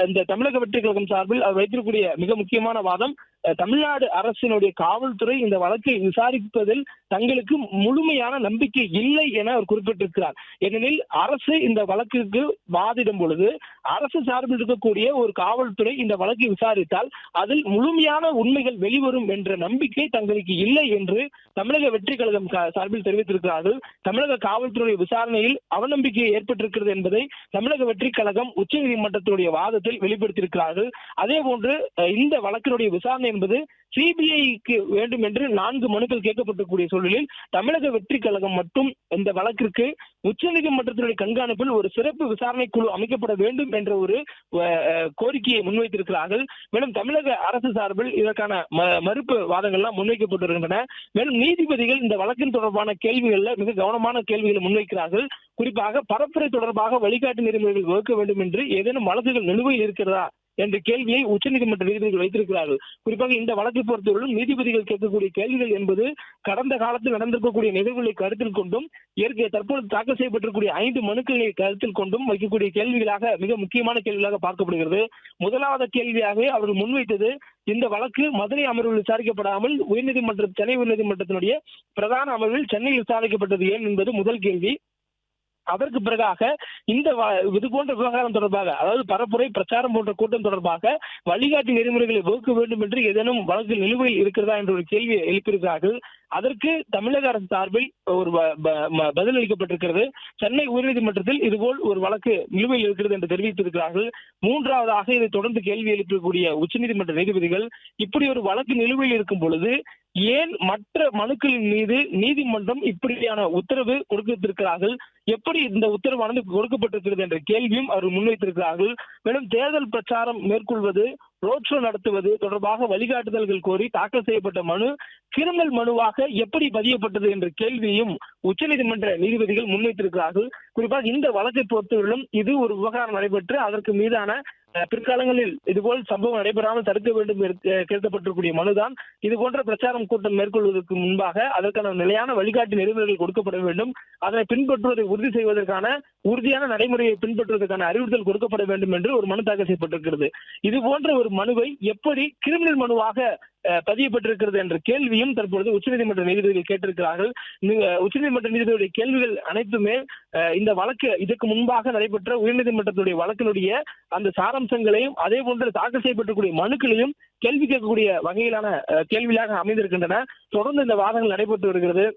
இந்த தமிழக வெற்றி கழகம் சார்பில் அவர் வைத்திருக்கக்கூடிய மிக முக்கியமான வாதம், தமிழ்நாடு அரசினுடைய காவல்துறை இந்த வழக்கை விசாரிப்பதில் தங்களுக்கு முழுமையான நம்பிக்கை இல்லை என அவர் குறிப்பிட்டிருக்கிறார். ஏனெனில் அரசு இந்த வழக்குக்கு வாதிடும் பொழுது அரசு சார்பில் இருக்கக்கூடிய ஒரு காவல்துறை இந்த வழக்கை விசாரித்தால் அதில் முழுமையான உண்மைகள் வெளிவரும் என்ற நம்பிக்கை தங்களுக்கு இல்லை என்று தமிழக வெற்றி கழகம் சார்பில் தெரிவித்திருக்கிறார்கள். தமிழக காவல்துறை விசாரணையில் அவநம்பிக்கை ஏற்பட்டிருக்கிறது என்பதை தமிழக வெற்றி கழகம் உச்சநீதிமன்றத்தினுடைய வாதத்தில் வெளிப்படுத்தியிருக்கிறார்கள். அதே போன்று இந்த வழக்கினுடைய விசாரணை என்பது சிபிஐக்கு வேண்டும் என்று 4 மனுக்கள் கேட்கப்பட்டக்கூடிய சூழலில் தமிழக வெற்றி கழகம் மட்டும் இந்த வழக்கிற்கு உச்சநீதிமன்றத்தினுடைய கண்காணிப்பில் ஒரு சிறப்பு விசாரணை குழு அமைக்கப்பட வேண்டும் என்ற ஒரு கோரிக்கையை முன்வைத்திருக்கிறார்கள். மேலும் தமிழக அரசு சார்பில் இதற்கான மறுப்பு வாதங்கள்லாம் முன்வைக்கப்பட்டு வருகின்றன. மேலும் நீதிபதிகள் இந்த வழக்கின் தொடர்பான கேள்விகள்ல மிக கவனமான கேள்விகளை முன்வைக்கிறார்கள். குறிப்பாக பரப்புரை தொடர்பாக வழிகாட்டு நெறிமுறைகள் வகுக்க வேண்டும் என்று ஏதேனும் வழக்குகள் நிலுவையில் இருக்கிறதா என்ற கேள்வியை உச்சநீதிமன்ற நீதிபதிகள் வைத்திருக்கிறார்கள். குறிப்பாக இந்த வழக்கை பொறுத்தவரையிலும் நீதிபதிகள் கேட்கக்கூடிய கேள்விகள் என்பது கடந்த காலத்தில் நடந்திருக்கக்கூடிய நிகழ்வுகளை கருத்தில் கொண்டும் தற்போது தாக்கல் செய்யப்பட்டிருக்கூடிய 5 மனுக்களை கருத்தில் கொண்டும் வைக்கக்கூடிய கேள்விகளாக மிக முக்கியமான கேள்விகளாக பார்க்கப்படுகிறது. முதலாவது கேள்வியாக அவர்கள் முன்வைத்தது, இந்த வழக்கு மதுரை அமர்வில் விசாரிக்கப்படாமல் சென்னை உயர்நீதிமன்றத்தினுடைய பிரதான அமர்வில் சென்னையில் விசாரிக்கப்பட்டது ஏன் என்பது முதல் கேள்வி. அதற்கு பிறகாக இந்த இது போன்ற விவகாரம் தொடர்பாக, அதாவது பரப்புரை பிரச்சாரம் போன்ற கூட்டம் தொடர்பாக வழிகாட்டு நெறிமுறைகளை வகுக்க வேண்டும் என்று ஏதேனும் வழக்கு நிலுவையில் இருக்கிறதா என்ற ஒரு கேள்வியை எழுப்பியிருக்கிறார்கள். அதற்கு தமிழக அரசு சார்பில் ஒரு பதில் அளிக்கப்பட்டிருக்கிறது. சென்னை உயர்நீதிமன்றத்தில் இதுபோல் ஒரு வழக்கு நிலுவையில் இருக்கிறது என்று தெரிவித்திருக்கிறார்கள். மூன்றாவதாக இதை தொடர்ந்து கேள்வி எழுப்பக்கூடிய உச்சநீதிமன்ற நீதிபதிகள், இப்படி ஒரு வழக்கு நிலுவையில் இருக்கும் பொழுது ஏன் மற்ற மனுக்களின் மீது நீதிமன்றம் இப்படியான உத்தரவு கொடுத்திருக்கிறார்கள், எப்படி இந்த உத்தரவானது கொடுக்கப்பட்டிருக்கிறது என்ற கேள்வியும் அவர் முன்வைத்திருக்கிறார்கள். மேலும் தேர்தல் பிரச்சாரம் மேற்கொள்வது, ரோட் ஷோ நடத்துவது தொடர்பாக வழிகாட்டுதல்கள் கோரி தாக்கல் செய்யப்பட்ட மனு கிரிமினல் மனுவாக எப்படி பதியப்பட்டது என்ற கேள்வியையும் உச்சநீதிமன்ற நீதிபதிகள் முன்வைத்திருக்கிறார்கள். குறிப்பாக இந்த வழக்கை பொறுத்தவரையிலும் இது ஒரு விவகாரம் நடைபெற்று அதற்கு மீதான பிற்காலங்களில் இதுபோல் சம்பவம் நடைபெறாமல் தடுக்க வேண்டும் கேட்கப்பட்டிருக்கூடிய மனுதான். இது போன்ற பிரச்சாரம் கூட்டம் மேற்கொள்வதற்கு முன்பாக அதற்கான நிலையான வழிகாட்டு நெறிமுறைகள் கொடுக்கப்பட வேண்டும், அதனை பின்பற்றுவதை உறுதி செய்வதற்கான உறுதியான நடைமுறையை பின்பற்றுவதற்கான அறிவுறுத்தல் கொடுக்கப்பட வேண்டும் என்று ஒரு மனு தாக்கல் செய்யப்பட்டிருக்கிறது. இது போன்ற ஒரு மனுவை எப்படி கிரிமினல் மனுவாக பதியப்பட்டிருக்கிறது என்ற கேள்வியும் தற்பொழுது உச்சநீதிமன்ற நீதிபதிகள் கேட்டிருக்கிறார்கள். உச்சநீதிமன்ற நீதிபதியுடைய கேள்விகள் அனைத்துமே இந்த வழக்கு இதற்கு முன்பாக நடைபெற்ற உயர்நீதிமன்றத்துடைய வழக்கினுடைய அந்த சாராம்சங்களையும் அதே போன்று தாக்கல் செய்யப்பட்டிருக்கூடிய மனுக்களையும் கேள்வி கேட்கக்கூடிய வகையிலான கேள்வியாக அமைந்திருக்கின்றன. தொடர்ந்து இந்த வாதங்கள் நடைபெற்று வருகிறது.